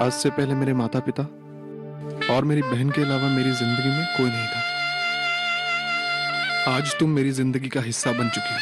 आज से पहले मेरे माता पिता और मेरी बहन के अलावा मेरी जिंदगी में कोई नहीं था। आज तुम मेरी जिंदगी का हिस्सा बन चुकी हो।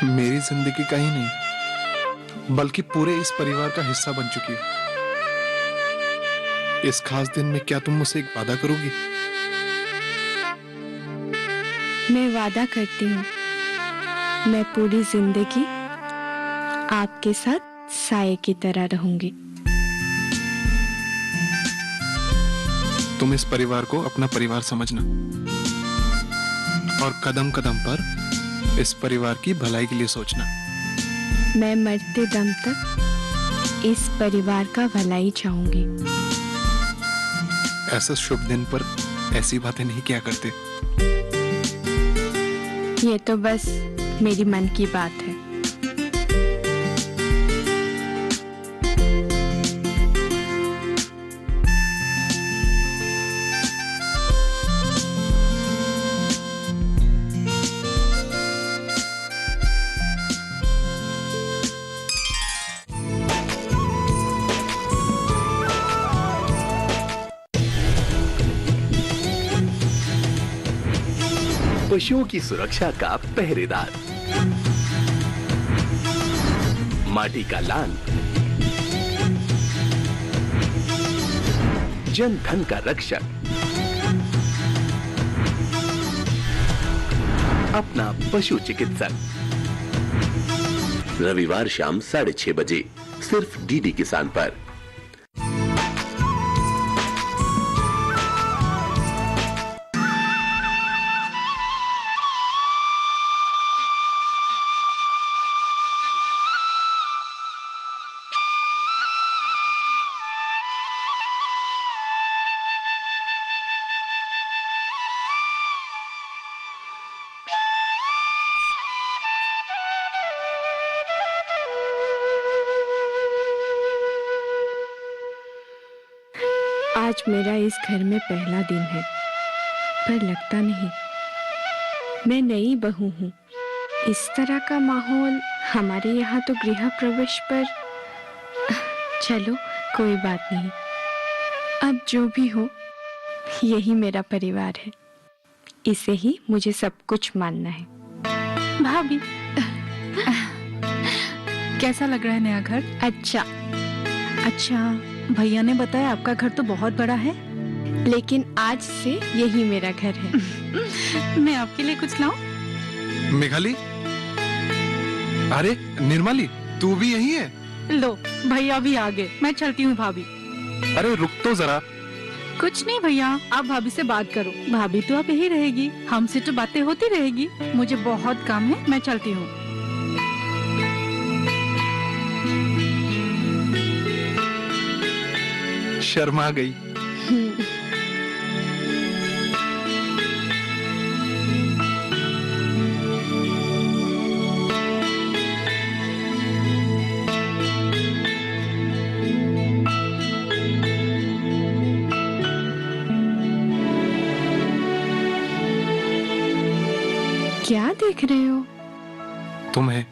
मेरी जिंदगी का ही नहीं बल्कि पूरे इस परिवार का हिस्सा बन चुकी हो। इस खास दिन में क्या तुम मुझसे एक वादा करोगी? मैं वादा करती हूँ, मैं पूरी जिंदगी आपके साथ साये की तरह रहूंगी। तुम इस परिवार को अपना परिवार समझना और कदम कदम पर इस परिवार की भलाई के लिए सोचना। मैं मरते दम तक इस परिवार का भलाई चाहूंगी। ऐसे शुभ दिन पर ऐसी बातें नहीं किया करते। ये तो बस मेरी मन की बात है। पशुओं की सुरक्षा का पहरेदार, माटी का लाल, जन धन का रक्षक, अपना पशु चिकित्सक। रविवार शाम 6:30 बजे सिर्फ डीडी किसान पर। आज मेरा इस घर में पहला दिन है, पर लगता नहीं। मैं नई बहू हूँ। इस तरह का माहौल हमारे यहाँ तो गृह प्रवेश पर। चलो कोई बात नहीं, अब जो भी हो यही मेरा परिवार है, इसे ही मुझे सब कुछ मानना है। भाभी, कैसा लग रहा है नया घर? अच्छा, भैया ने बताया आपका घर तो बहुत बड़ा है। लेकिन आज से यही मेरा घर है। मैं आपके लिए कुछ लाऊं? मेघाली, अरे निर्मली, तू भी यही है? लो, भैया भी आ गए। मैं चलती हूँ भाभी। अरे रुक तो जरा। कुछ नहीं भैया, आप भाभी से बात करो। भाभी तो अब यही रहेगी, हमसे तो बातें होती रहेगी। मुझे बहुत काम है, मैं चलती हूँ। शर्मा गई। क्या देख रहे हो? तुम्हें।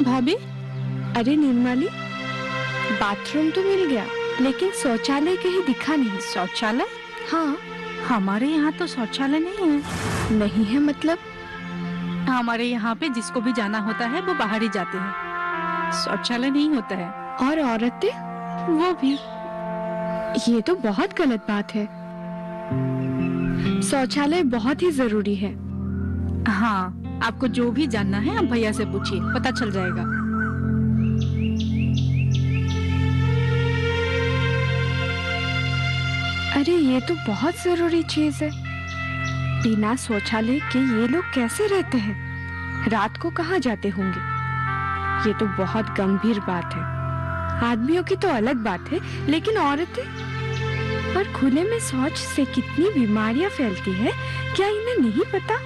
भाभी, अरे निर्मली, बाथरूम तो मिल गया, लेकिन शौचालय कहीं दिखा नहीं। शौचालय? हाँ। हमारे यहाँ तो शौचालय नहीं है। नहीं है मतलब? हमारे यहाँ पे जिसको भी जाना होता है वो बाहर ही जाते हैं, शौचालय नहीं होता है। और औरतें? वो भी। ये तो बहुत गलत बात है। शौचालय बहुत ही जरूरी है। हाँ, आपको जो भी जानना है आप भैया से पूछिए, पता चल जाएगा। अरे ये तो बहुत जरूरी चीज है। बिना शौचालय के ये लोग कैसे रहते हैं? रात को कहाँ जाते होंगे? ये तो बहुत गंभीर बात है। आदमियों की तो अलग बात है, लेकिन औरतें? और खुले में शौच से कितनी बीमारियां फैलती है, क्या इन्हें नहीं पता?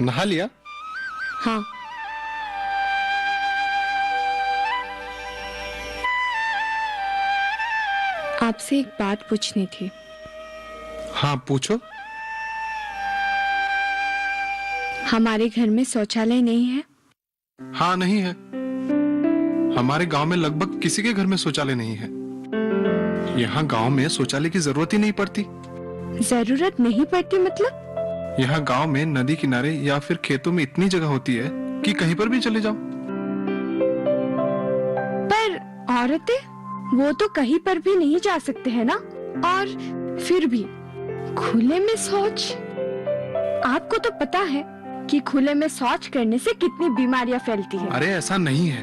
नहा लिया? हाँ। आपसे एक बात पूछनी थी। हाँ पूछो। हमारे घर में शौचालय नहीं है। हाँ नहीं है। हमारे गांव में लगभग किसी के घर में शौचालय नहीं है। यहाँ गांव में शौचालय की जरूरत ही नहीं पड़ती। जरूरत नहीं पड़ती मतलब? यहाँ गांव में नदी किनारे या फिर खेतों में इतनी जगह होती है कि कहीं पर भी चले जाओ। पर औरतें, वो तो कहीं पर भी नहीं जा सकते हैं ना? और फिर भी खुले में शौच? आपको तो पता है कि खुले में शौच करने से कितनी बीमारियां फैलती है। अरे ऐसा नहीं है।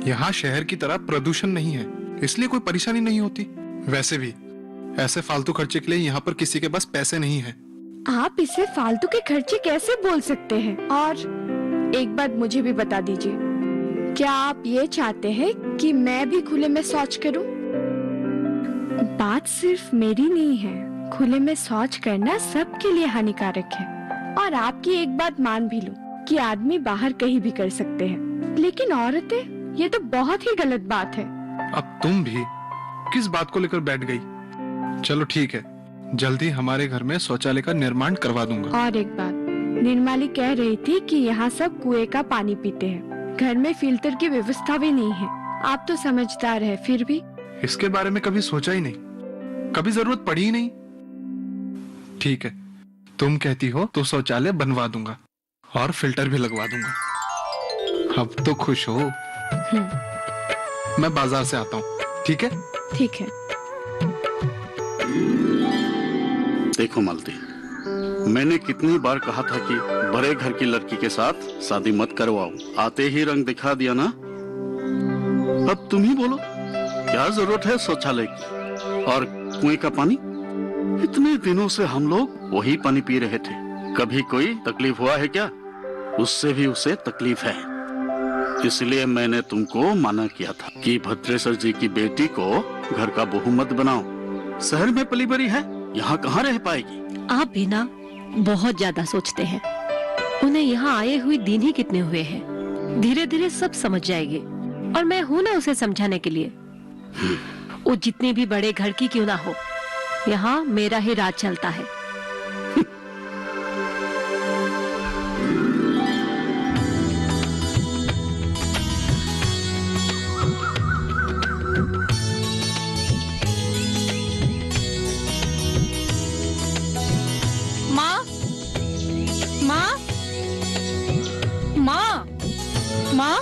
यहाँ शहर की तरह प्रदूषण नहीं है, इसलिए कोई परेशानी नहीं होती। वैसे भी ऐसे फालतू खर्चे के लिए यहाँ पर किसी के पास पैसे नहीं है। आप इसे फालतू के खर्चे कैसे बोल सकते हैं? और एक बात मुझे भी बता दीजिए, क्या आप ये चाहते हैं कि मैं भी खुले में शौच करूं? बात सिर्फ मेरी नहीं है। खुले में शौच करना सबके लिए हानिकारक है। और आपकी एक बात मान भी लूं कि आदमी बाहर कहीं भी कर सकते हैं, लेकिन औरतें, ये तो बहुत ही गलत बात है। अब तुम भी किस बात को लेकर बैठ गई? चलो ठीक है, जल्दी हमारे घर में शौचालय का निर्माण करवा दूंगा। और एक बात, निर्मली कह रही थी कि यहाँ सब कुएं का पानी पीते हैं। घर में फिल्टर की व्यवस्था भी नहीं है। आप तो समझदार है, फिर भी। इसके बारे में कभी सोचा ही नहीं, कभी जरूरत पड़ी ही नहीं। ठीक है, तुम कहती हो तो शौचालय बनवा दूंगा और फिल्टर भी लगवा दूंगा। अब तो खुश हो। मैं बाजार से आता हूँ, ठीक है? ठीक है। देखो मालती, मैंने कितनी बार कहा था कि बड़े घर की लड़की के साथ शादी मत करवाओ। आते ही रंग दिखा दिया ना। अब तुम ही बोलो, क्या जरूरत है शौचालय की? और कुएं का पानी? इतने दिनों से हम लोग वही पानी पी रहे थे। कभी कोई तकलीफ हुआ है क्या? उससे भी उसे तकलीफ है। इसलिए मैंने तुमको मना किया था कि भद्रेश्वर जी की बेटी को घर का बहू मत बनाओ। शहर में पली बड़ी है, यहाँ कहाँ रह पाएगी? आप भी ना बहुत ज्यादा सोचते हैं। उन्हें यहाँ आए हुए दिन ही कितने हुए हैं। धीरे धीरे सब समझ जाएगी। और मैं हूँ ना उसे समझाने के लिए। वो जितने भी बड़े घर की क्यों ना हो, यहाँ मेरा ही राज चलता है। माँ, माँ, माँ, माँ,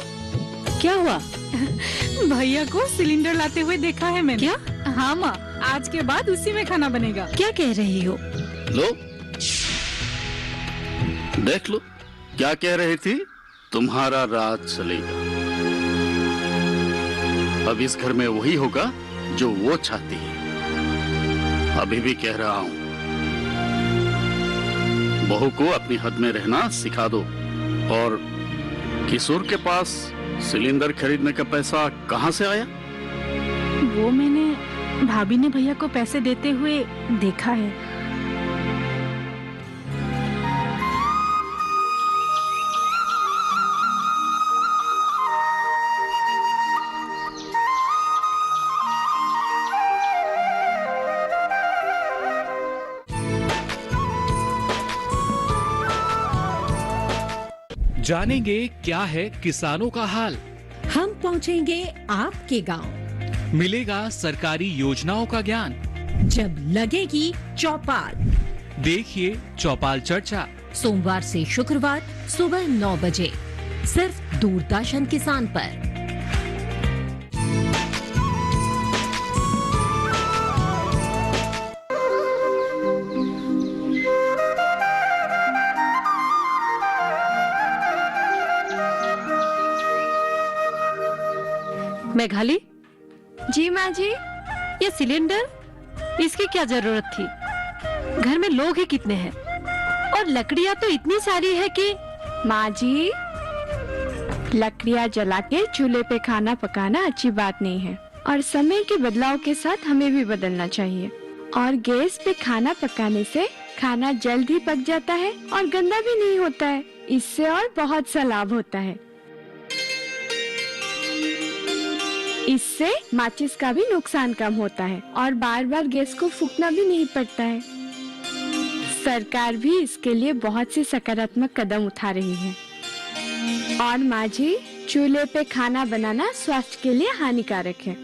क्या हुआ? भैया को सिलेंडर लाते हुए देखा है मैंने। क्या? हाँ माँ, आज के बाद उसी में खाना बनेगा। क्या कह रही हो? लो, देख लो, क्या कह रही थी? तुम्हारा राज चलेगा। अब इस घर में वही होगा जो वो चाहती है। अभी भी कह रहा हूँ, बहू को अपनी हद में रहना सिखा दो। और किशोर के पास सिलेंडर खरीदने का पैसा कहाँ से आया? वो मैंने भाभी ने भैया को पैसे देते हुए देखा है। जानेंगे क्या है किसानों का हाल। हम पहुंचेंगे आपके गांव। मिलेगा सरकारी योजनाओं का ज्ञान। जब लगेगी चौपाल, देखिए चौपाल चर्चा, सोमवार से शुक्रवार सुबह 9 बजे, सिर्फ दूरदर्शन किसान पर। मेघाली, जी माँ जी। ये सिलेंडर, इसकी क्या जरूरत थी? घर में लोग ही कितने हैं और लकड़ियाँ तो इतनी सारी है कि। माँ जी, लकड़ियाँ जला के चूल्हे पे खाना पकाना अच्छी बात नहीं है और समय के बदलाव के साथ हमें भी बदलना चाहिए। और गैस पे खाना पकाने से खाना जल्द ही पक जाता है और गंदा भी नहीं होता है। इससे और बहुत सा लाभ होता है। इससे माचिस का भी नुकसान कम होता है और बार बार गैस को फूकना भी नहीं पड़ता है। सरकार भी इसके लिए बहुत से सकारात्मक कदम उठा रही है। और माँ जी, चूल्हे पे खाना बनाना स्वास्थ्य के लिए हानिकारक है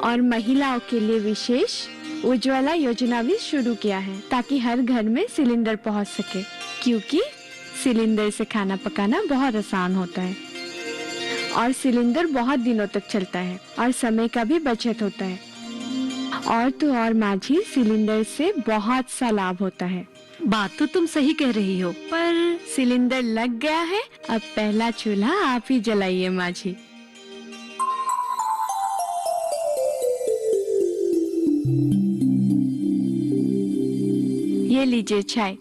और महिलाओं के लिए विशेष उज्ज्वला योजना भी शुरू किया है ताकि हर घर में सिलेंडर पहुँच सके, क्योंकि सिलेंडर से खाना पकाना बहुत आसान होता है और सिलेंडर बहुत दिनों तक चलता है और समय का भी बचत होता है। और तो और माँ जी, सिलेंडर से बहुत सा लाभ होता है। बात तो तुम सही कह रही हो, पर सिलेंडर लग गया है, अब पहला चूल्हा आप ही जलाइए माँ जी। ये लीजिए चाय,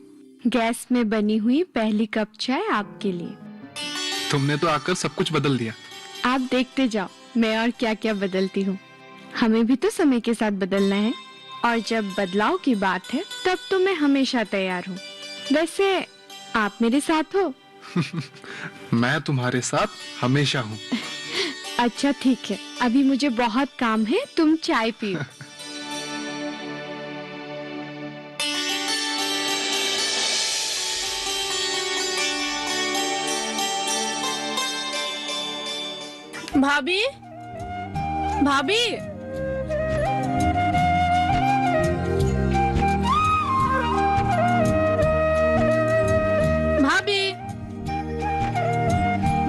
गैस में बनी हुई पहली कप चाय आपके लिए। तुमने तो आकर सब कुछ बदल दिया। आप देखते जाओ मैं और क्या क्या बदलती हूँ। हमें भी तो समय के साथ बदलना है और जब बदलाव की बात है तब तो मैं हमेशा तैयार हूँ। वैसे आप मेरे साथ हो? मैं तुम्हारे साथ हमेशा हूँ। अच्छा ठीक है, अभी मुझे बहुत काम है, तुम चाय पियो। भाभी, भाभी, भाभी,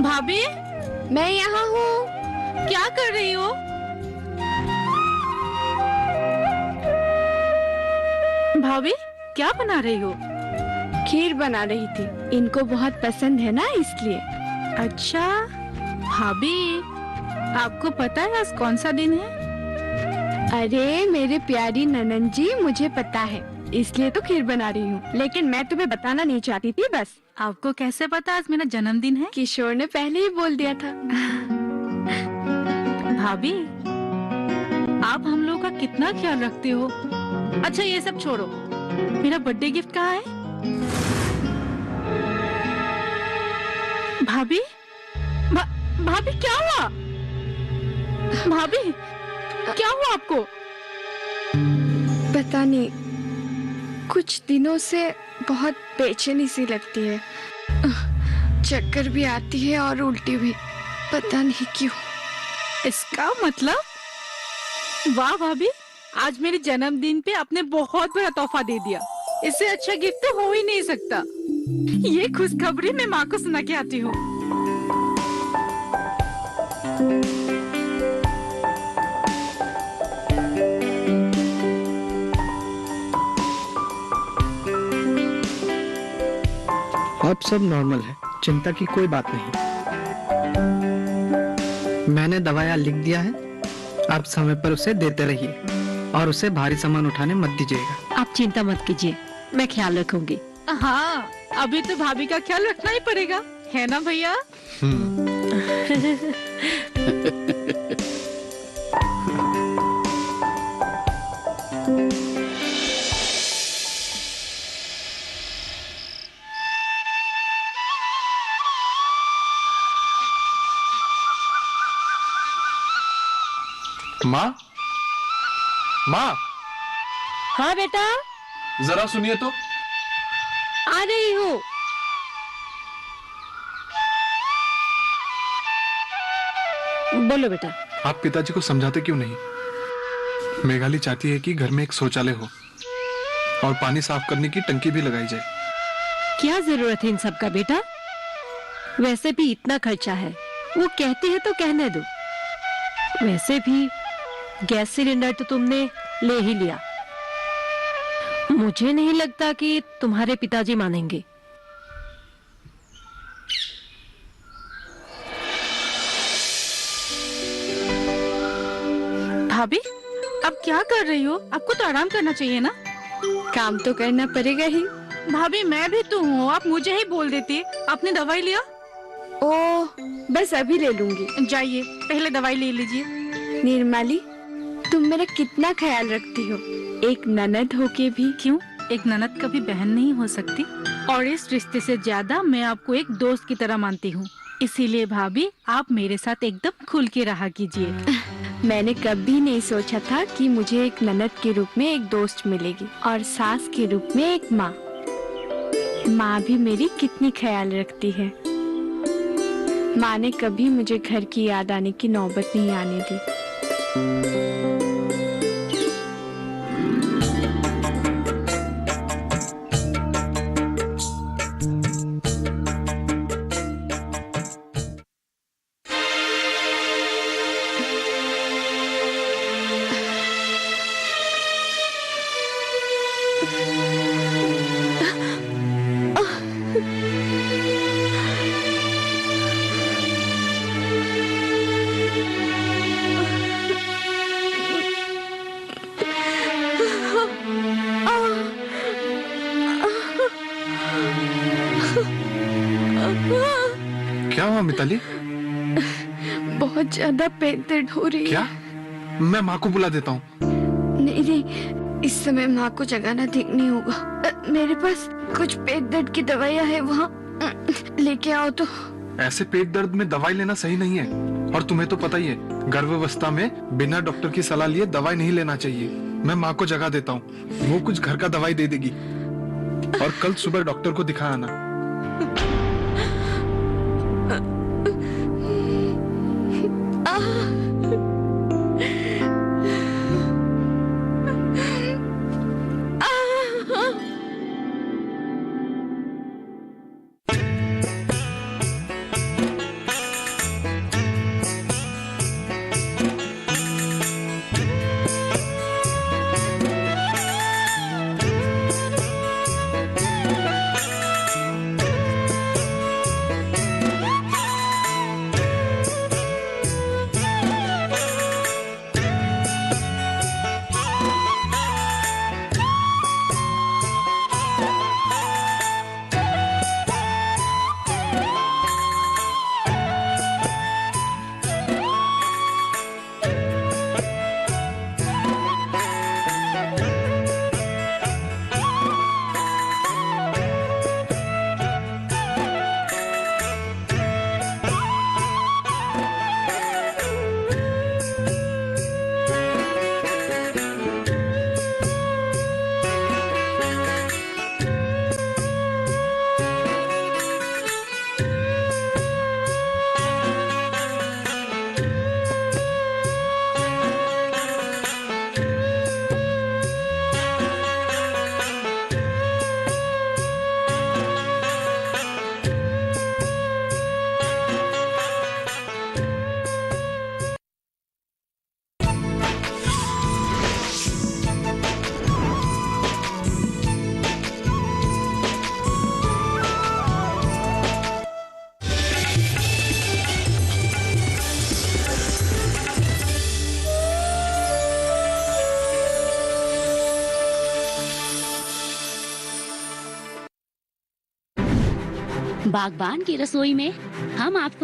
भाभी, मैं यहाँ हूँ। क्या कर रही हो? भाभी, क्या बना रही हो? खीर बना रही थी, इनको बहुत पसंद है ना इसलिए। अच्छा भाभी, आपको पता है आज कौन सा दिन है? अरे मेरे प्यारी ननन जी, मुझे पता है, इसलिए तो खीर बना रही हूँ, लेकिन मैं तुम्हें बताना नहीं चाहती थी बस। आपको कैसे पता आज मेरा जन्मदिन है? किशोर ने पहले ही बोल दिया था। भाभी, आप हम लोग का कितना ख्याल रखते हो। अच्छा ये सब छोड़ो, मेरा बर्थडे गिफ्ट कहाँ है? भाभी, भाभी क्या हुआ? भाभी, क्या हुआ आपको? पता नहीं, कुछ दिनों से बहुत बेचैनी सी लगती है, चक्कर भी आती है और उल्टी भी, पता नहीं क्यों। इसका मतलब? वाह भाभी, आज मेरे जन्मदिन पे आपने बहुत बड़ा तोहफा दे दिया। इससे अच्छा गिफ्ट तो हो ही नहीं सकता। ये खुशखबरी मैं माँ को सुना के आती हूँ। अब सब नॉर्मल है, चिंता की कोई बात नहीं। मैंने दवाइयाँ लिख दिया है, आप समय पर उसे देते रहिए और उसे भारी सामान उठाने मत दीजिएगा। आप चिंता मत कीजिए, मैं ख्याल रखूंगी। हाँ, अभी तो भाभी का ख्याल रखना ही पड़ेगा, है ना भैया? माँ, माँ, हाँ बेटा, जरा सुनिए तो। आ रही हूँ। बोलो बेटा। आप पिताजी को समझाते क्यों नहीं? मेघाली चाहती है कि घर में एक शौचालय हो और पानी साफ करने की टंकी भी लगाई जाए। क्या जरूरत है इन सब का बेटा? वैसे भी इतना खर्चा है, वो कहते हैं तो कहने दो। वैसे भी गैस सिलेंडर तो तुमने ले ही लिया। मुझे नहीं लगता कि तुम्हारे पिताजी मानेंगे। भाभी, अब क्या कर रही हो? आपको तो आराम करना चाहिए ना। काम तो करना पड़ेगा ही। भाभी मैं भी तो हूँ, आप मुझे ही बोल देती। आपने दवाई लिया? ओह, बस अभी ले लूंगी। जाइए, पहले दवाई ले लीजिए। निर्मली, तुम मेरा कितना ख्याल रखती हो, एक ननद होके भी। क्यों? एक ननद कभी बहन नहीं हो सकती? और इस रिश्ते से ज्यादा मैं आपको एक दोस्त की तरह मानती हूँ। इसीलिए भाभी, आप मेरे साथ एकदम खुल के रहा कीजिए। मैंने कभी नहीं सोचा था कि मुझे एक ननद के रूप में एक दोस्त मिलेगी और सास के रूप में एक माँ। माँ भी मेरी कितनी ख्याल रखती है। माँ ने कभी मुझे घर की याद आने की नौबत नहीं आने दी। क्या हुआ मिताली? बहुत ज्यादा पेट दर्द हो रही क्या? है। मैं माँ को बुला देता हूँ। नहीं नहीं, इस समय माँ को जगाना ठीक नहीं होगा। मेरे पास कुछ पेट दर्द की दवाइयाँ है, वहाँ लेके आओ तो। ऐसे पेट दर्द में दवाई लेना सही नहीं है, और तुम्हें तो पता ही है, गर्भावस्था में बिना डॉक्टर की सलाह लिए दवाई नहीं लेना चाहिए। मैं माँ को जगा देता हूँ, वो कुछ घर का दवाई दे देगी, और कल सुबह डॉक्टर को दिखा आना। बागबान की रसोई में हम आपको